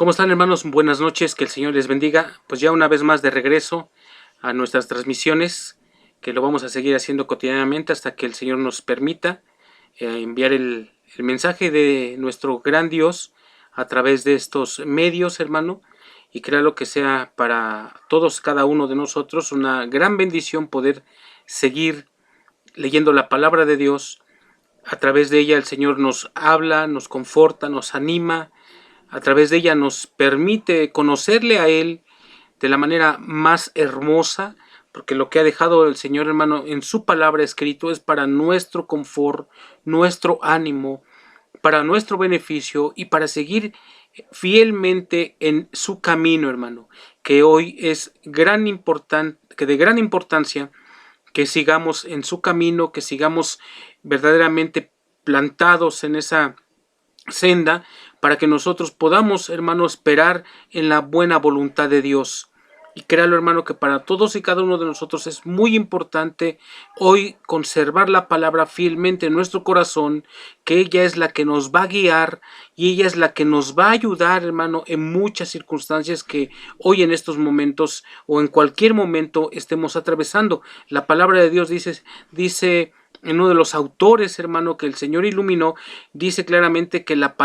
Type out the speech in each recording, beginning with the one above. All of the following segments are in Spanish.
¿Cómo están, hermanos? Buenas noches, que el Señor les bendiga. Pues ya una vez más de regreso a nuestras transmisiones, que lo vamos a seguir haciendo cotidianamente hasta que el Señor nos permita enviar el mensaje de nuestro gran Dios a través de estos medios, hermano, y créalo que sea para todos, cada uno de nosotros, una gran bendición poder seguir leyendo la palabra de Dios. A través de ella el Señor nos habla, nos conforta, nos anima. A través de ella nos permite conocerle a Él de la manera más hermosa, porque lo que ha dejado el Señor, hermano, en su palabra escrito es para nuestro confort, nuestro ánimo, para nuestro beneficio y para seguir fielmente en su camino, hermano, que hoy es que de gran importancia que sigamos en su camino, que sigamos verdaderamente plantados en esa senda, para que nosotros podamos, hermano, esperar en la buena voluntad de Dios. Y créalo, hermano, que para todos y cada uno de nosotros es muy importante hoy conservar la palabra fielmente en nuestro corazón, que ella es la que nos va a guiar y ella es la que nos va a ayudar, hermano, en muchas circunstancias que hoy en estos momentos o en cualquier momento estemos atravesando. La palabra de Dios dice en uno de los autores, hermano, que el Señor iluminó, dice claramente que la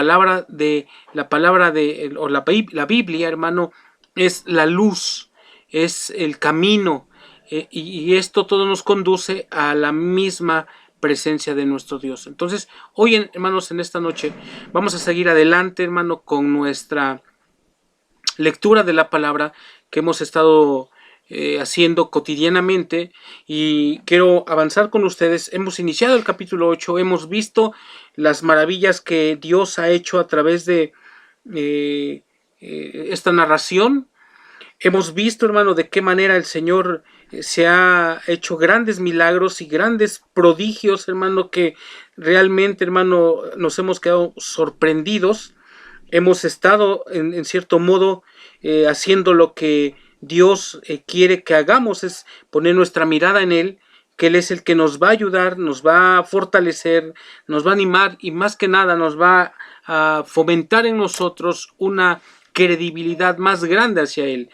Biblia, hermano, es la luz, es el camino, y esto todo nos conduce a la misma presencia de nuestro Dios. Entonces, hoy, hermanos, en esta noche vamos a seguir adelante, hermano, con nuestra lectura de la palabra que hemos estado haciendo cotidianamente, y quiero avanzar con ustedes. Hemos iniciado el capítulo 8, hemos visto las maravillas que Dios ha hecho a través de esta narración. Hemos visto, hermano, de qué manera el Señor se ha hecho grandes milagros y grandes prodigios, hermano, que realmente, hermano, nos hemos quedado sorprendidos. Hemos estado, en cierto modo, haciendo lo que Dios quiere que hagamos, es poner nuestra mirada en Él, que Él es el que nos va a ayudar, nos va a fortalecer, nos va a animar y más que nada nos va a fomentar en nosotros una credibilidad más grande hacia Él.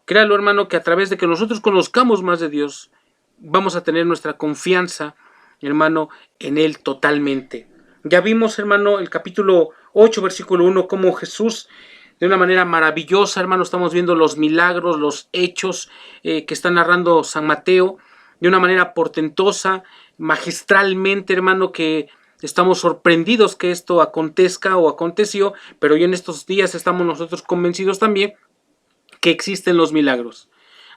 Créalo, hermano, que a través de que nosotros conozcamos más de Dios, vamos a tener nuestra confianza, hermano, en Él totalmente. Ya vimos, hermano, el capítulo 8, versículo 1, cómo Jesús, de una manera maravillosa, hermano, estamos viendo los milagros, los hechos que está narrando San Mateo, de una manera portentosa, magistralmente, hermano, que estamos sorprendidos que esto acontezca o aconteció, pero hoy en estos días estamos nosotros convencidos también que existen los milagros.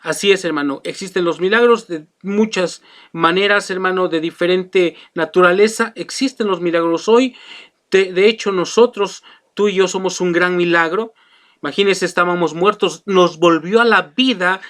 Así es, hermano, existen los milagros de muchas maneras, hermano, de diferente naturaleza. Existen los milagros hoy. De hecho, nosotros, tú y yo, somos un gran milagro. Imagínense, estábamos muertos, nos volvió a la vida.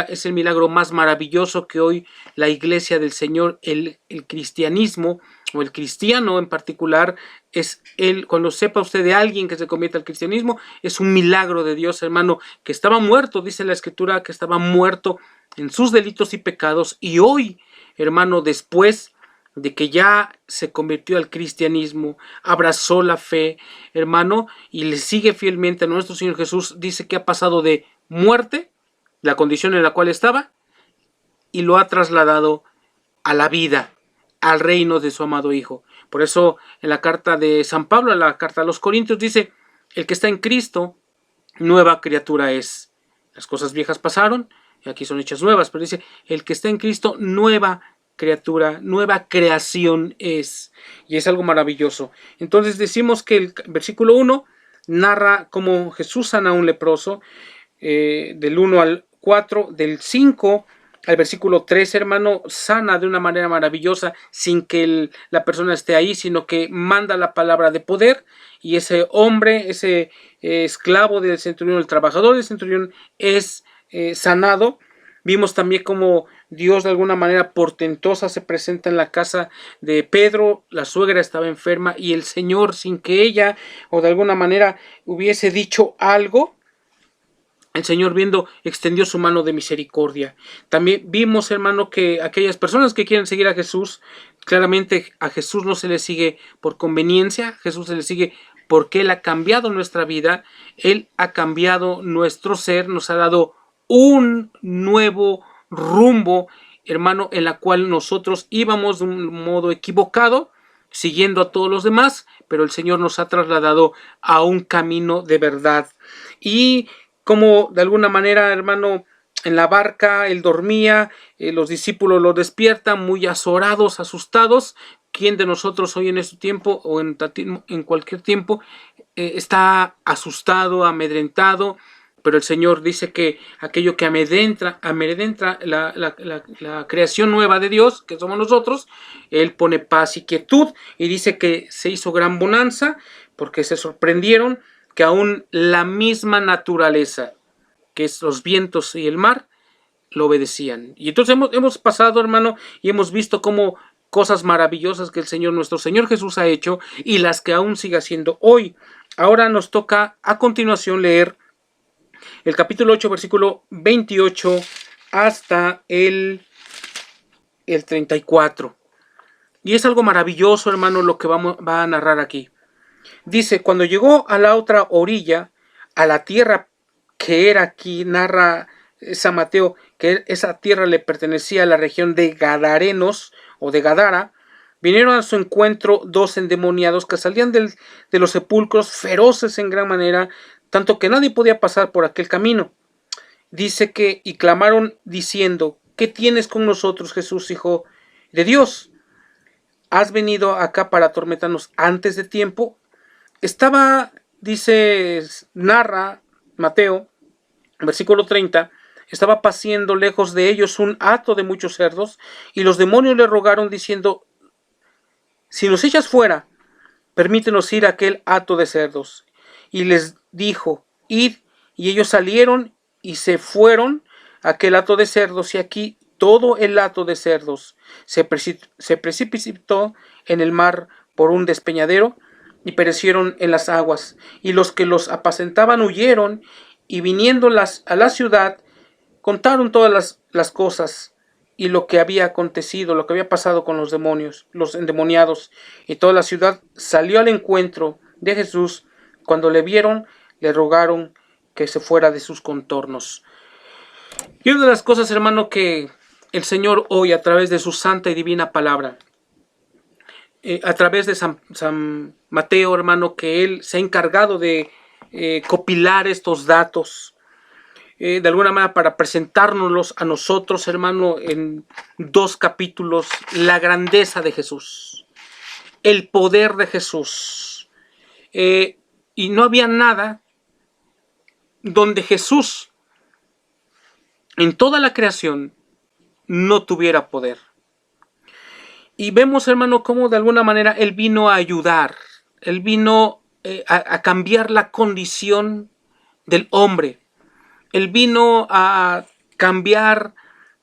Es el milagro más maravilloso que hoy la iglesia del Señor, el cristianismo, o el cristiano en particular, es él. Cuando sepa usted de alguien que se convierte al cristianismo, es un milagro de Dios, hermano, que estaba muerto, dice la Escritura, que estaba muerto en sus delitos y pecados, y hoy, hermano, después de que ya se convirtió al cristianismo, abrazó la fe, hermano, y le sigue fielmente a nuestro Señor Jesús, dice que ha pasado de muerte, la condición en la cual estaba, y lo ha trasladado a la vida, al reino de su amado Hijo. Por eso en la carta de San Pablo, en la carta a los Corintios, dice: el que está en Cristo, nueva criatura es. Las cosas viejas pasaron, y aquí son hechas nuevas, pero dice: el que está en Cristo, nueva criatura, nueva creación es. Y es algo maravilloso. Entonces decimos que el versículo 1 narra cómo Jesús sana a un leproso, del 1 al 4, del 5 al versículo 3, hermano, sana de una manera maravillosa, sin que la persona esté ahí, sino que manda la palabra de poder, y ese hombre, ese esclavo del centurión, el trabajador del centurión, es sanado. Vimos también cómo Dios de alguna manera portentosa se presenta en la casa de Pedro. La suegra estaba enferma y el Señor, sin que ella o de alguna manera hubiese dicho algo, el Señor, viendo, extendió su mano de misericordia. También vimos, hermano, que aquellas personas que quieren seguir a Jesús, claramente a Jesús no se le sigue por conveniencia, a Jesús se le sigue porque Él ha cambiado nuestra vida, Él ha cambiado nuestro ser, nos ha dado un nuevo rumbo, hermano, en la cual nosotros íbamos de un modo equivocado, siguiendo a todos los demás, pero el Señor nos ha trasladado a un camino de verdad. Y como de alguna manera, hermano, en la barca él dormía, los discípulos lo despiertan muy azorados, asustados. ¿Quién de nosotros hoy en este tiempo o en cualquier tiempo está asustado, amedrentado? Pero el Señor dice que aquello que amedrenta la creación nueva de Dios, que somos nosotros, Él pone paz y quietud, y dice que se hizo gran bonanza, porque se sorprendieron que aún la misma naturaleza, que es los vientos y el mar, lo obedecían. Y entonces hemos pasado, hermano, y hemos visto cómo cosas maravillosas que el Señor, nuestro Señor Jesús, ha hecho, y las que aún sigue haciendo hoy. Ahora nos toca a continuación leer el capítulo 8, versículo 28 hasta el 34. Y es algo maravilloso, hermano, lo que va a narrar aquí. Dice, cuando llegó a la otra orilla, a la tierra que era aquí, narra San Mateo, que esa tierra le pertenecía a la región de Gadarenos o de Gadara, vinieron a su encuentro dos endemoniados que salían de los sepulcros, feroces en gran manera, tanto que nadie podía pasar por aquel camino. Dice que, y clamaron diciendo, ¿qué tienes con nosotros, Jesús, Hijo de Dios? ¿Has venido acá para atormentarnos antes de tiempo? Narra Mateo, versículo 30, estaba paciendo lejos de ellos un hato de muchos cerdos, y los demonios le rogaron diciendo, si nos echas fuera, permítenos ir a aquel hato de cerdos. Y les dijo, id, y ellos salieron y se fueron a aquel hato de cerdos, y aquí todo el hato de cerdos se precipitó en el mar por un despeñadero, y perecieron en las aguas. Y los que los apacentaban huyeron, y viniendo a la ciudad, contaron todas las cosas y lo que había acontecido, lo que había pasado con los demonios, los endemoniados. Y toda la ciudad salió al encuentro de Jesús. Cuando le vieron, le rogaron que se fuera de sus contornos. Y una de las cosas, hermano, que el Señor hoy, a través de su santa y divina palabra, a través de San Mateo, hermano, que Él se ha encargado de copilar estos datos, de alguna manera para presentárnoslos a nosotros, hermano, en 2 capítulos, la grandeza de Jesús, el poder de Jesús. Y no había nada donde Jesús, en toda la creación, no tuviera poder. Y vemos, hermano, cómo de alguna manera Él vino a ayudar, Él vino a cambiar la condición del hombre. Él vino a cambiar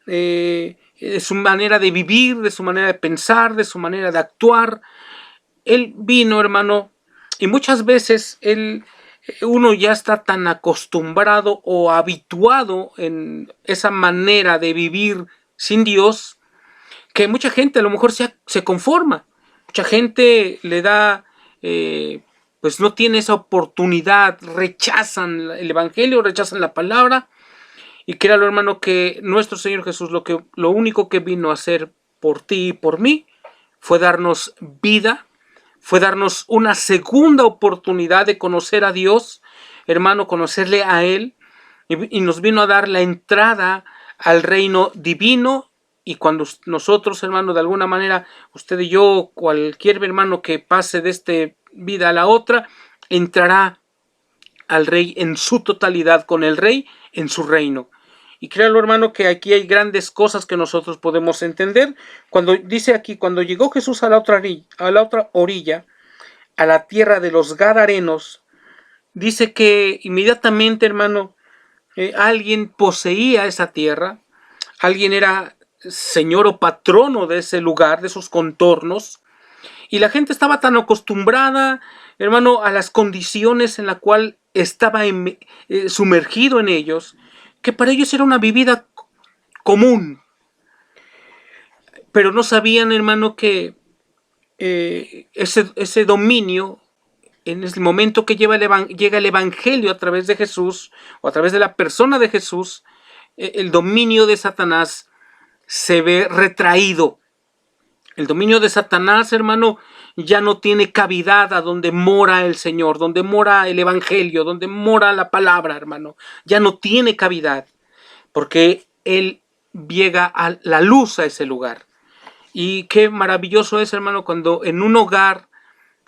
su manera de vivir, de su manera de pensar, de su manera de actuar. Él vino, hermano, y muchas veces uno ya está tan acostumbrado o habituado en esa manera de vivir sin Dios, que mucha gente a lo mejor se conforma. Mucha gente le da, pues no tiene esa oportunidad, rechazan el Evangelio, rechazan la palabra. Y créalo, hermano, que nuestro Señor Jesús lo único que vino a hacer por ti y por mí fue darnos vida, fue darnos una segunda oportunidad de conocer a Dios, hermano, conocerle a Él, y nos vino a dar la entrada al reino divino. Y cuando nosotros, hermano, de alguna manera, usted y yo, cualquier hermano que pase de esta vida a la otra, entrará al Rey en su totalidad, con el Rey en su reino. Y créalo, hermano, que aquí hay grandes cosas que nosotros podemos entender. Cuando dice aquí, cuando llegó Jesús a la otra orilla, a la tierra de los Gadarenos, dice que inmediatamente, hermano, alguien poseía esa tierra, alguien era señor o patrono de ese lugar, de esos contornos, y la gente estaba tan acostumbrada, hermano, a las condiciones en la cual estaba sumergido en ellos, que para ellos era una vida común. Pero no sabían, hermano, que ese dominio en el momento que llega el Evangelio a través de Jesús, o a través de la persona de Jesús, el dominio de Satanás se ve retraído. El dominio de Satanás, hermano, ya no tiene cavidad a donde mora el Señor, donde mora el Evangelio, donde mora la palabra, hermano. Ya no tiene cavidad, porque Él llega a la luz a ese lugar. Y qué maravilloso es, hermano, cuando en un hogar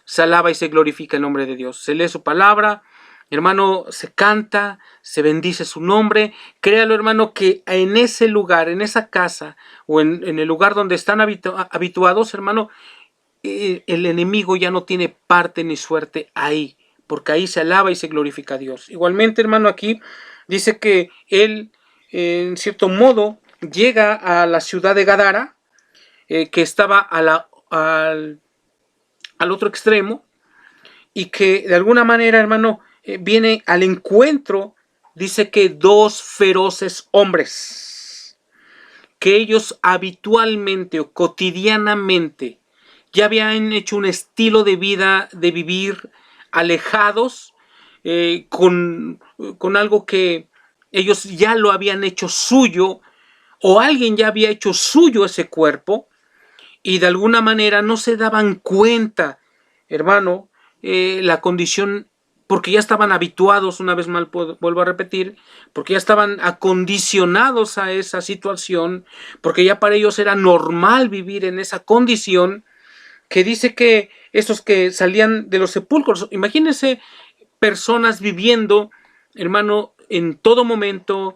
se alaba y se glorifica el nombre de Dios. Se lee su palabra, hermano, se canta, se bendice su nombre. Créalo, hermano, que en ese lugar, en esa casa, o en el lugar donde están habituados, hermano, el enemigo ya no tiene parte ni suerte ahí, porque ahí se alaba y se glorifica a Dios. Igualmente, hermano, aquí dice que él, en cierto modo, llega a la ciudad de Gadara, que estaba al otro extremo, y que de alguna manera, hermano, viene al encuentro, dice que dos feroces hombres, que ellos habitualmente o cotidianamente ya habían hecho un estilo de vida, de vivir alejados, con algo que ellos ya lo habían hecho suyo, o alguien ya había hecho suyo ese cuerpo, y de alguna manera no se daban cuenta, hermano, la condición, porque ya estaban habituados, una vez más vuelvo a repetir, porque ya estaban acondicionados a esa situación, porque ya para ellos era normal vivir en esa condición, que dice que esos que salían de los sepulcros, imagínense personas viviendo, hermano, en todo momento,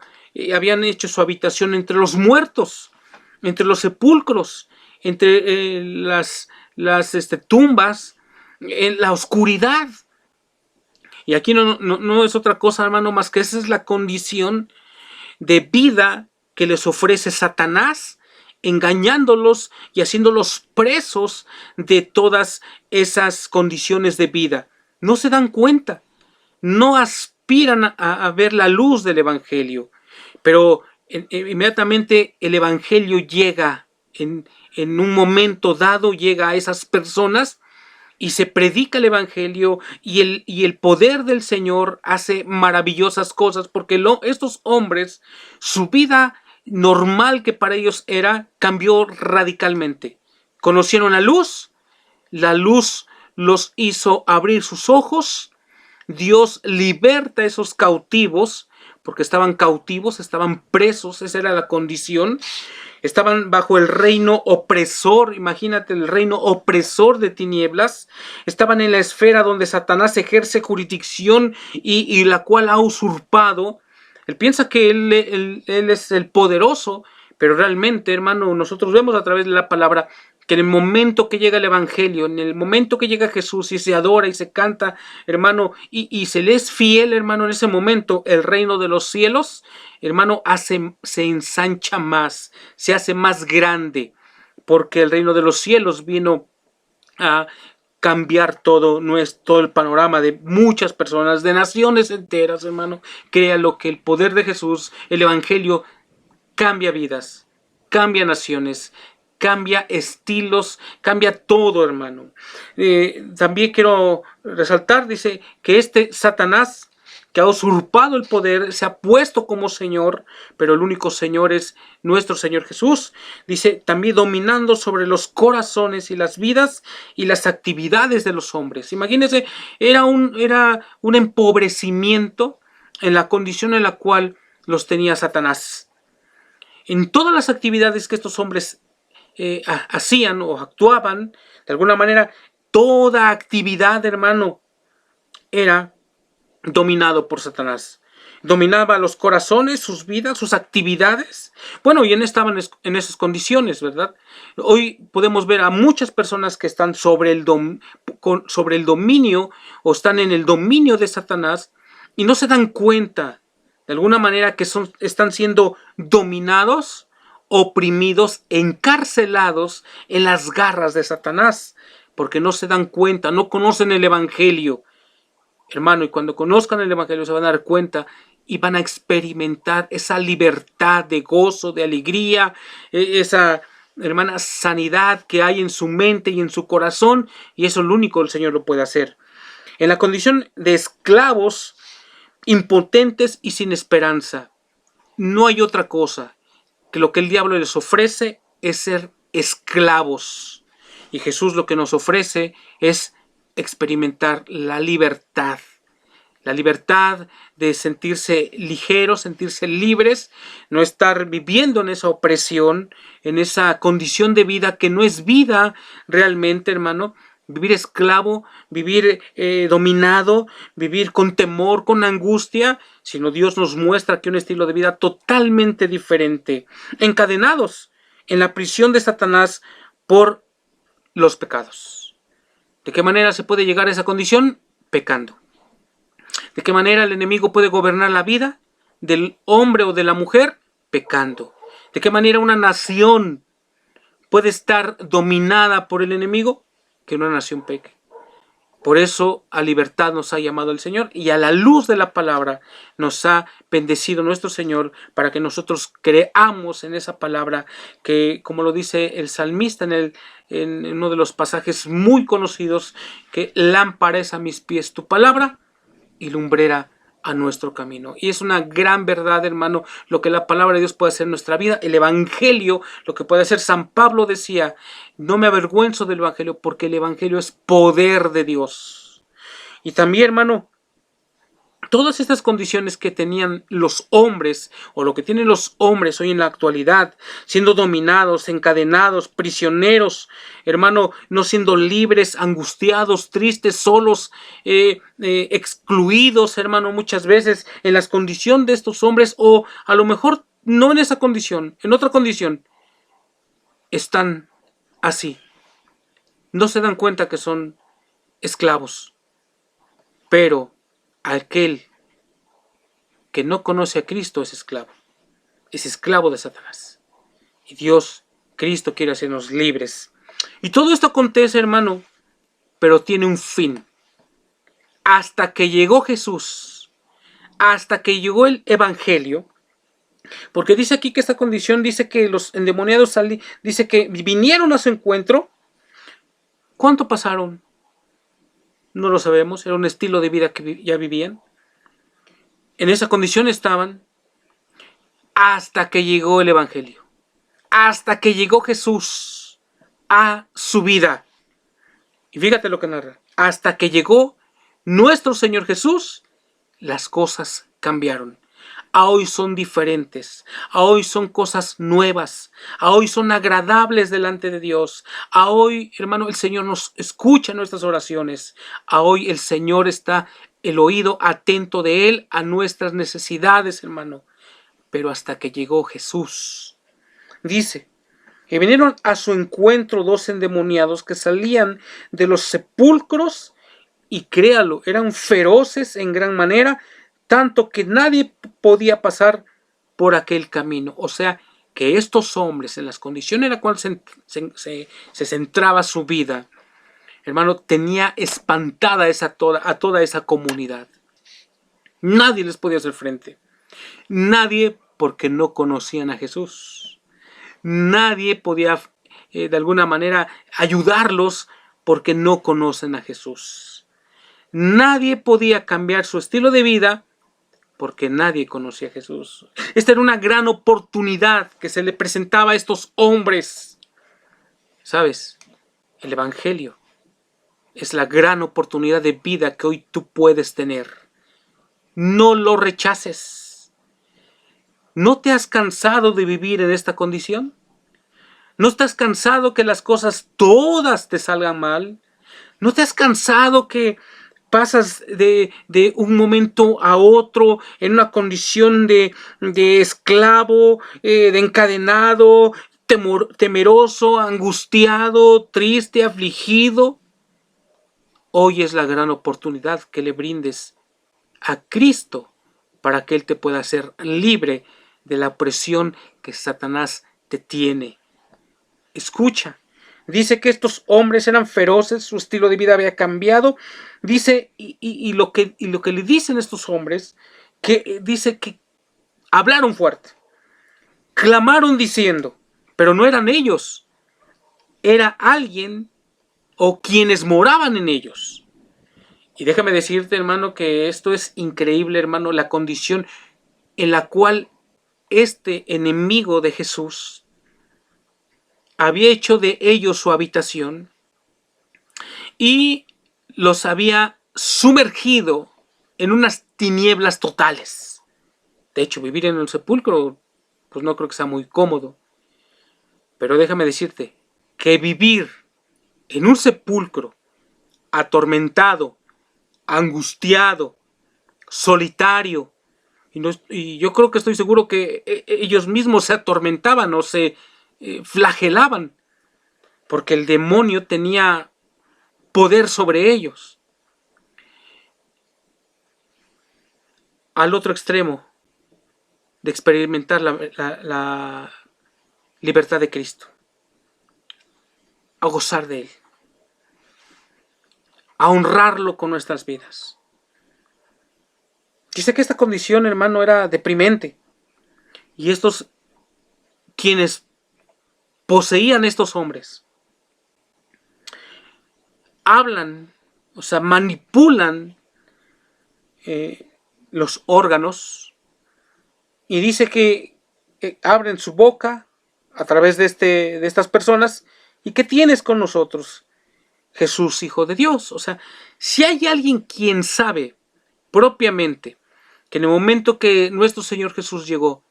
habían hecho su habitación entre los muertos, entre los sepulcros, entre las tumbas, en la oscuridad. Y aquí no es otra cosa, hermano, más que esa es la condición de vida que les ofrece Satanás, engañándolos y haciéndolos presos de todas esas condiciones de vida. No se dan cuenta, no aspiran a ver la luz del Evangelio, pero inmediatamente el Evangelio llega en un momento dado, llega a esas personas y se predica el Evangelio, y el poder del Señor hace maravillosas cosas, porque estos hombres, su vida normal que para ellos era, cambió radicalmente. Conocieron la luz los hizo abrir sus ojos. Dios liberta a esos cautivos, porque estaban cautivos, estaban presos, esa era la condición. Estaban bajo el reino opresor, imagínate, el reino opresor de tinieblas. Estaban en la esfera donde Satanás ejerce jurisdicción y la cual ha usurpado. Él piensa que él es el poderoso, pero realmente, hermano, nosotros vemos a través de la palabra que en el momento que llega el Evangelio, en el momento que llega Jesús y se adora y se canta, hermano, y se le es fiel, hermano, en ese momento, el reino de los cielos, hermano, se ensancha más, se hace más grande, porque el reino de los cielos vino a cambiar todo el panorama de muchas personas, de naciones enteras, hermano. Créalo que el poder de Jesús, el Evangelio, cambia vidas, cambia naciones, cambia estilos, cambia todo, hermano. También quiero resaltar, dice, que Satanás, que ha usurpado el poder, se ha puesto como Señor, pero el único Señor es nuestro Señor Jesús. Dice, también dominando sobre los corazones y las vidas y las actividades de los hombres. Imagínense, era un empobrecimiento en la condición en la cual los tenía Satanás. En todas las actividades que estos hombres hacían o actuaban, de alguna manera, toda actividad, hermano, era dominado por Satanás. Dominaba los corazones, sus vidas, sus actividades. Bueno, y estaban en esas condiciones, ¿verdad? Hoy podemos ver a muchas personas que están sobre el dominio, o están en el dominio de Satanás, y no se dan cuenta, de alguna manera, que están siendo dominados, oprimidos, encarcelados en las garras de Satanás, porque no se dan cuenta, no conocen el Evangelio, hermano, y cuando conozcan el Evangelio se van a dar cuenta y van a experimentar esa libertad de gozo, de alegría, esa, hermana, sanidad que hay en su mente y en su corazón, y eso es lo único que el Señor lo puede hacer. en la condición de esclavos, impotentes y sin esperanza. No hay otra cosa que lo que el diablo les ofrece es ser esclavos. Y Jesús lo que nos ofrece es experimentar la libertad. La libertad de sentirse ligeros, sentirse libres, no estar viviendo en esa opresión, en esa condición de vida que no es vida realmente, hermano. Vivir esclavo, vivir dominado, vivir con temor, con angustia, sino Dios nos muestra aquí un estilo de vida totalmente diferente. Encadenados en la prisión de Satanás por los pecados. ¿De qué manera se puede llegar a esa condición? Pecando. ¿De qué manera el enemigo puede gobernar la vida del hombre o de la mujer? Pecando. ¿De qué manera una nación puede estar dominada por el enemigo? Que una nación peque. Por eso a libertad nos ha llamado el Señor y a la luz de la palabra nos ha bendecido nuestro Señor para que nosotros creamos en esa palabra que, como lo dice el salmista en uno de los pasajes muy conocidos, que lámpara es a mis pies tu palabra y lumbrera a nuestro camino. Y es una gran verdad, hermano, lo que la palabra de Dios puede hacer en nuestra vida. El evangelio, lo que puede hacer. San Pablo decía, no me avergüenzo del evangelio porque el evangelio es poder de Dios. Y también, hermano, todas estas condiciones que tenían los hombres, o lo que tienen los hombres hoy en la actualidad, siendo dominados, encadenados, prisioneros, hermano, no siendo libres, angustiados, tristes, solos, excluidos, hermano, muchas veces en las condiciones de estos hombres, o a lo mejor no en esa condición, en otra condición, están así. No se dan cuenta que son esclavos, pero aquel que no conoce a Cristo es esclavo de Satanás. Y Dios, Cristo quiere hacernos libres. Y todo esto acontece, hermano, pero tiene un fin. Hasta que llegó Jesús, hasta que llegó el Evangelio, porque dice aquí que esta condición, dice que los endemoniados dice que vinieron a su encuentro. ¿Cuánto pasaron? No lo sabemos, era un estilo de vida que ya vivían. En esa condición estaban hasta que llegó el Evangelio, hasta que llegó Jesús a su vida. Y fíjate lo que narra, hasta que llegó nuestro Señor Jesús, las cosas cambiaron. A hoy son diferentes, a hoy son cosas nuevas, a hoy son agradables delante de Dios, a hoy, hermano, el Señor nos escucha nuestras oraciones, a hoy el Señor está el oído atento de Él a nuestras necesidades, hermano. Pero hasta que llegó Jesús, dice que vinieron a su encuentro dos endemoniados que salían de los sepulcros y créalo, eran feroces en gran manera, tanto que nadie podía pasar por aquel camino. O sea, que estos hombres, en las condiciones en las cuales se centraba su vida, hermano, tenía espantada a toda esa comunidad. Nadie les podía hacer frente. Nadie, porque no conocían a Jesús. Nadie podía, de alguna manera, ayudarlos porque no conocen a Jesús. Nadie podía cambiar su estilo de vida porque nadie conocía a Jesús. Esta era una gran oportunidad que se le presentaba a estos hombres. ¿Sabes? El Evangelio es la gran oportunidad de vida que hoy tú puedes tener. No lo rechaces. ¿No te has cansado de vivir en esta condición? ¿No estás cansado que las cosas todas te salgan mal? ¿No te has cansado que pasas de un momento a otro en una condición de esclavo, de encadenado, temeroso, angustiado, triste, afligido? Hoy es la gran oportunidad que le brindes a Cristo para que Él te pueda hacer libre de la opresión que Satanás te tiene. Escucha, dice que estos hombres eran feroces, su estilo de vida había cambiado. Dice, y lo que le dicen estos hombres, que dice que hablaron fuerte, clamaron diciendo, pero no eran ellos, era alguien o quienes moraban en ellos. Y déjame decirte, hermano, que esto es increíble, hermano, la condición en la cual este enemigo de Jesús había hecho de ellos su habitación y los había sumergido en unas tinieblas totales. De hecho, vivir en el sepulcro, pues no creo que sea muy cómodo. Pero déjame decirte que vivir en un sepulcro atormentado, angustiado, solitario, y yo creo que estoy seguro que ellos mismos se atormentaban o se flagelaban, porque el demonio tenía poder sobre ellos. Al otro extremo de experimentar la libertad de Cristo, a gozar de Él, a honrarlo con nuestras vidas. Dice que esta condición, hermano, era deprimente. Y estos, quienes poseían estos hombres, hablan, o sea, manipulan los órganos, y dice que abren su boca a través de estas personas. ¿Y qué tienes con nosotros, Jesús, Hijo de Dios? O sea, si hay alguien quien sabe propiamente que en el momento que nuestro Señor Jesús llegó,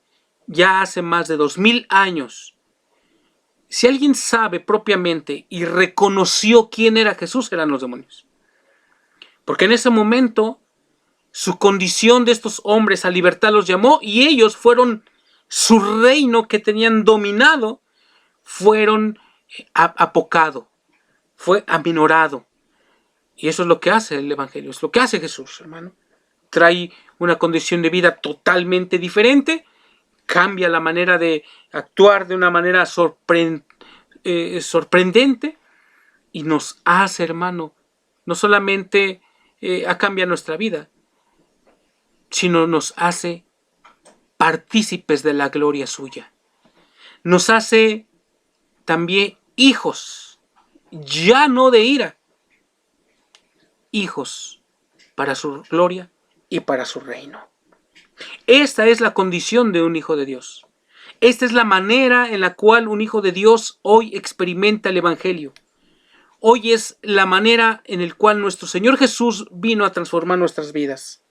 ya hace más de 2000 años, si alguien sabe propiamente y reconoció quién era Jesús, eran los demonios. Porque en ese momento su condición de estos hombres a libertad los llamó, y ellos fueron, su reino que tenían dominado, fueron apocado, fue aminorado. Y eso es lo que hace el Evangelio, es lo que hace Jesús, hermano. Trae una condición de vida totalmente diferente, cambia la manera de actuar de una manera sorprendente, y nos hace, hermano, no solamente cambia nuestra vida, sino nos hace partícipes de la gloria suya. Nos hace también hijos, ya no de ira, hijos para su gloria y para su reino. Esta es la condición de un hijo de Dios. Esta es la manera en la cual un hijo de Dios hoy experimenta el Evangelio. Hoy es la manera en la cual nuestro Señor Jesús vino a transformar nuestras vidas.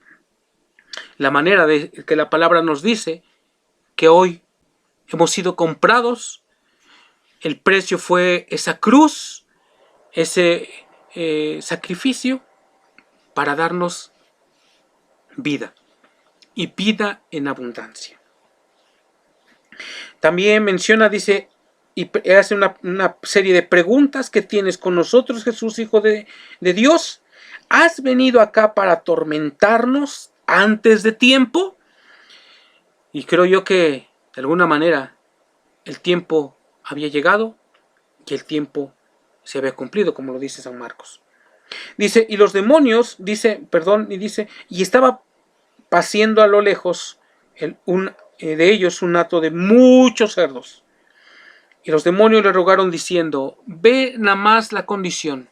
La manera de que la palabra nos dice que hoy hemos sido comprados. El precio fue esa cruz, ese sacrificio para darnos vida, y vida en abundancia. También menciona, dice, y hace una serie de preguntas: ¿qué tienes con nosotros, Jesús, Hijo de Dios? ¿Has venido acá para atormentarnos antes de tiempo? Y creo yo que de alguna manera el tiempo había llegado y el tiempo se había cumplido, como lo dice San Marcos. Dice, y los demonios, y estaba paciendo a lo lejos de ellos un hato de muchos cerdos. Y los demonios le rogaron diciendo: ve nada más la condición,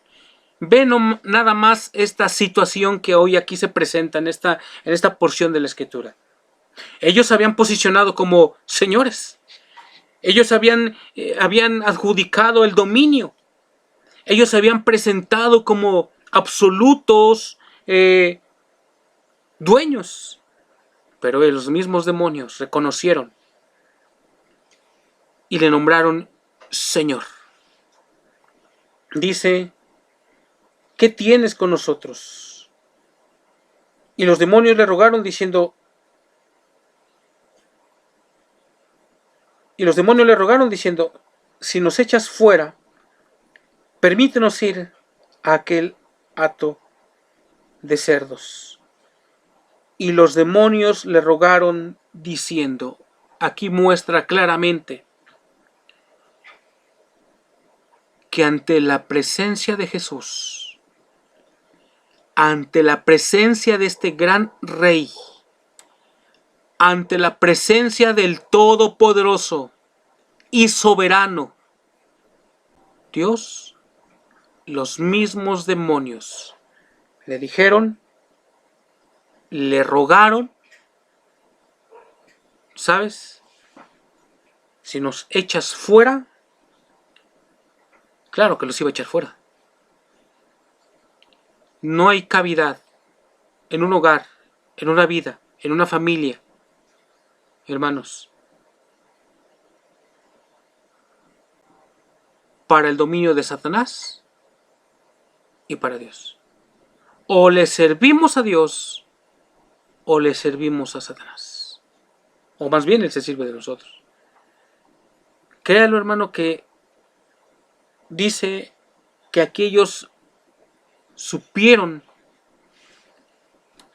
ve nada más esta situación que hoy aquí se presenta en esta porción de la Escritura. Ellos se habían posicionado como señores. Ellos habían adjudicado el dominio. Ellos se habían presentado como absolutos dueños. Pero los mismos demonios reconocieron y le nombraron Señor. Dice: ¿qué tienes con nosotros? Y los demonios le rogaron diciendo: si nos echas fuera, permítenos ir a aquel hato de cerdos. Y los demonios le rogaron diciendo, aquí muestra claramente que ante la presencia de Jesús, ante la presencia de este gran Rey, ante la presencia del Todopoderoso y Soberano Dios, los mismos demonios Le dijeron, le rogaron, ¿sabes? Si nos echas fuera, claro que los iba a echar fuera. No hay cavidad en un hogar, en una vida, en una familia, hermanos, para el dominio de Satanás y para Dios. O le servimos a Dios o le servimos a Satanás. O más bien Él se sirve de nosotros. Créalo, hermano, que dice que aquellos supieron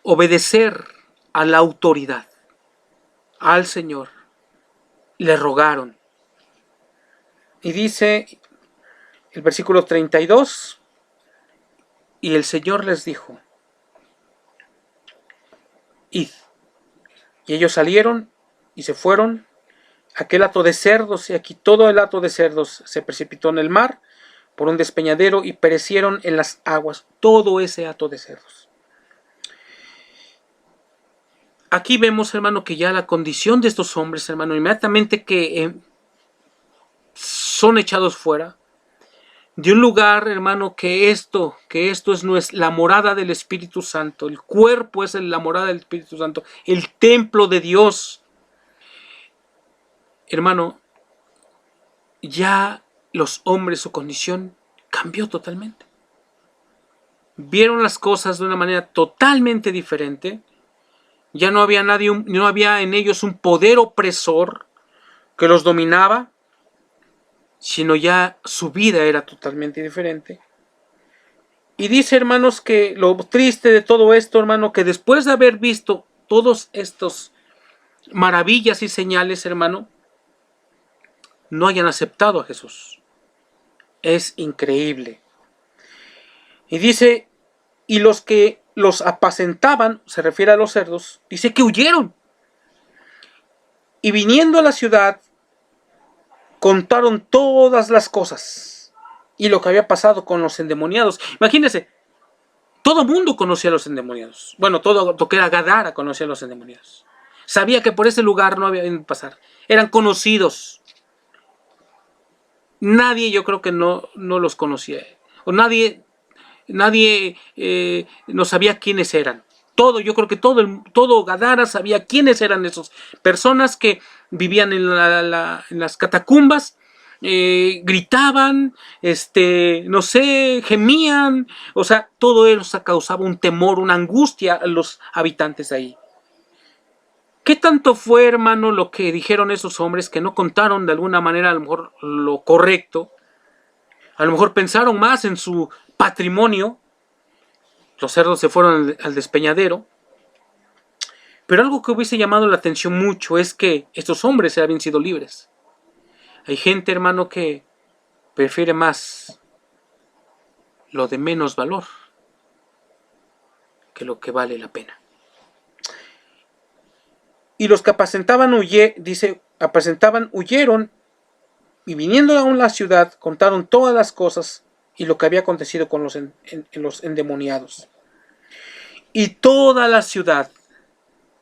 obedecer a la autoridad, al Señor, le rogaron. Y dice el versículo 32, y el Señor les dijo, id. Y ellos salieron y se fueron. Aquel hato de cerdos, y aquí todo el hato de cerdos se precipitó en el mar por un despeñadero y perecieron en las aguas. Todo ese hato de cerdos. Aquí vemos, hermano, que ya la condición de estos hombres, hermano, inmediatamente que son echados fuera de un lugar, hermano, que esto es la morada del Espíritu Santo. El cuerpo es la morada del Espíritu Santo, el templo de Dios. Hermano, ya los hombres, su condición cambió totalmente. Vieron las cosas de una manera totalmente diferente. Ya no había no había en ellos un poder opresor que los dominaba, sino ya su vida era totalmente diferente. Y dice, hermanos, que lo triste de todo esto, hermano, que después de haber visto todos estos maravillas y señales, hermano, no hayan aceptado a Jesús. Es increíble. Y dice, y los que los apacentaban, se refiere a los cerdos, dice que huyeron. Y viniendo a la ciudad, contaron todas las cosas y lo que había pasado con los endemoniados. Imagínense, todo mundo conocía a los endemoniados. Bueno, todo lo que era Gadara conocía a los endemoniados. Sabía que por ese lugar no había que pasar. Eran conocidos. Nadie, yo creo que no los conocía. O nadie no sabía quiénes eran. Yo creo que todo Gadara sabía quiénes eran esas personas que vivían en las catacumbas, gritaban, no sé, gemían, o sea, todo eso causaba un temor, una angustia a los habitantes de ahí. ¿Qué tanto fue, hermano, lo que dijeron esos hombres que no contaron de alguna manera a lo mejor lo correcto? A lo mejor pensaron más en su patrimonio. Los cerdos se fueron al despeñadero. Pero algo que hubiese llamado la atención mucho es que estos hombres habían sido libres. Hay gente, hermano, que prefiere más lo de menos valor que lo que vale la pena. Y los que apacentaban huyeron, y viniendo aún a la ciudad, contaron todas las cosas y lo que había acontecido con los endemoniados. Y toda la ciudad,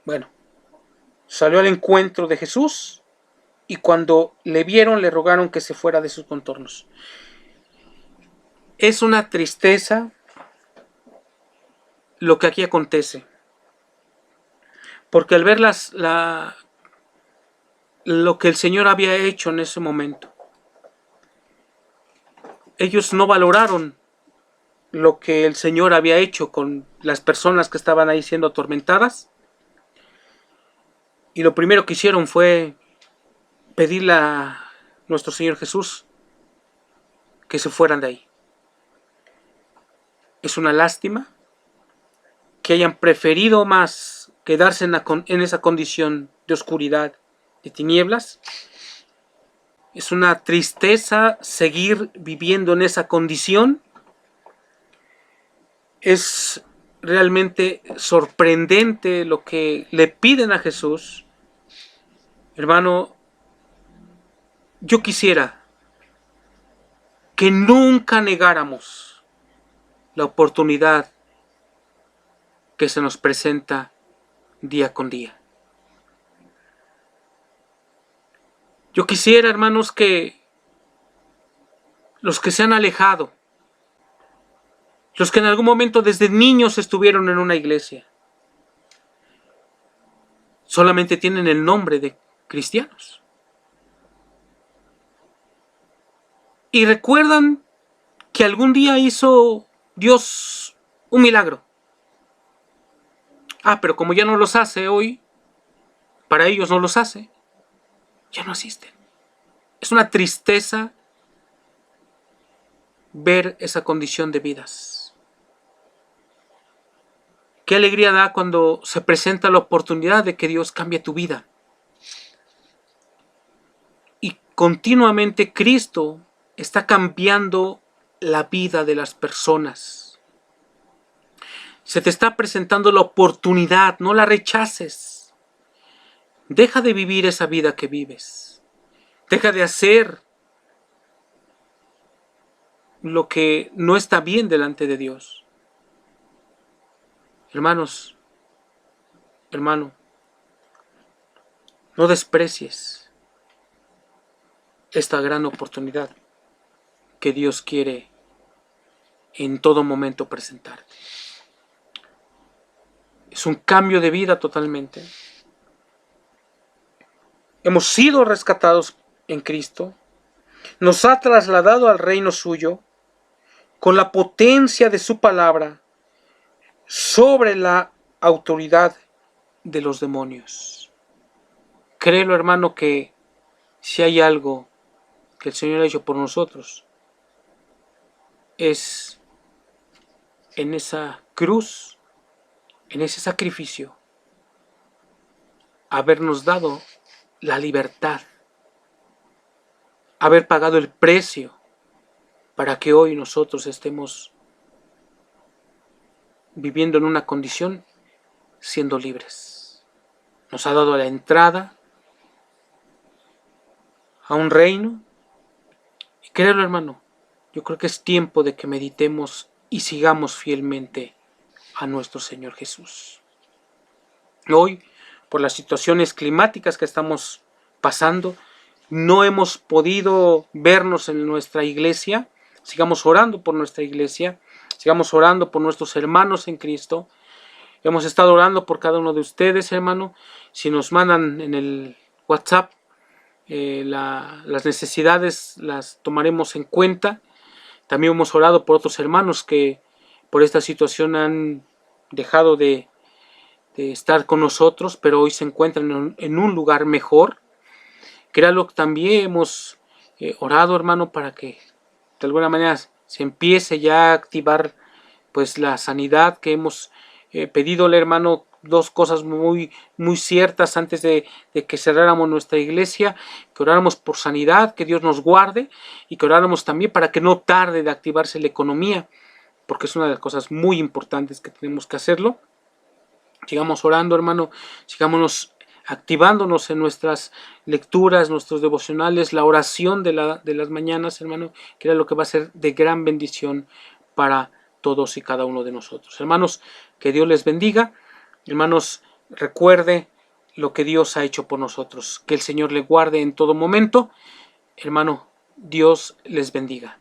bueno, salió al encuentro de Jesús, y cuando le vieron le rogaron que se fuera de sus contornos. Es una tristeza lo que aquí acontece, porque al ver lo que el Señor había hecho en ese momento, ellos no valoraron lo que el Señor había hecho con las personas que estaban ahí siendo atormentadas, y lo primero que hicieron fue pedirle a nuestro Señor Jesús que se fueran de ahí. Es una lástima que hayan preferido más quedarse en esa condición de oscuridad, de tinieblas. Es una tristeza seguir viviendo en esa condición. Es realmente sorprendente lo que le piden a Jesús. Hermano, yo quisiera que nunca negáramos la oportunidad que se nos presenta día con día. Yo quisiera, hermanos, que los que se han alejado, los que en algún momento desde niños estuvieron en una iglesia, solamente tienen el nombre de cristianos. Y recuerdan que algún día hizo Dios un milagro. Pero como ya no los hace hoy, para ellos no los hace, ya no asisten. Es una tristeza ver esa condición de vidas. Qué alegría da cuando se presenta la oportunidad de que Dios cambie tu vida. Y continuamente Cristo está cambiando la vida de las personas. Se te está presentando la oportunidad, no la rechaces. Deja de vivir esa vida que vives. Deja de hacer lo que no está bien delante de Dios. Hermanos, hermano, no desprecies esta gran oportunidad que Dios quiere en todo momento presentarte. Es un cambio de vida totalmente. Hemos sido rescatados en Cristo. Nos ha trasladado al reino suyo con la potencia de su palabra sobre la autoridad de los demonios. Créelo, hermano, que si hay algo que el Señor ha hecho por nosotros, es en esa cruz, en ese sacrificio, habernos dado la libertad, haber pagado el precio para que hoy nosotros estemos viviendo en una condición siendo libres. Nos ha dado la entrada a un reino. Y créelo, hermano, yo creo que es tiempo de que meditemos y sigamos fielmente a nuestro Señor Jesús. Hoy, por las situaciones climáticas que estamos pasando, no hemos podido vernos en nuestra iglesia. Sigamos orando por nuestra iglesia, sigamos orando por nuestros hermanos en Cristo. Hemos estado orando por cada uno de ustedes, hermano. Si nos mandan en el WhatsApp las necesidades, las tomaremos en cuenta. También hemos orado por otros hermanos que por esta situación han dejado de estar con nosotros, pero hoy se encuentran en un lugar mejor. Créalo, también hemos orado, hermano, para que de alguna manera se empiece ya a activar pues la sanidad que hemos pedidole, hermano. Dos cosas muy ciertas antes de que cerráramos nuestra iglesia: que oráramos por sanidad, que Dios nos guarde, y que oráramos también para que no tarde de activarse la economía, porque es una de las cosas muy importantes que tenemos que hacerlo. Sigamos orando, hermano, sigámonos activándonos en nuestras lecturas, nuestros devocionales, la oración de las mañanas, hermano, que era lo que va a ser de gran bendición para todos y cada uno de nosotros. Hermanos, que Dios les bendiga. Hermanos, recuerde lo que Dios ha hecho por nosotros. Que el Señor le guarde en todo momento. Hermano, Dios les bendiga.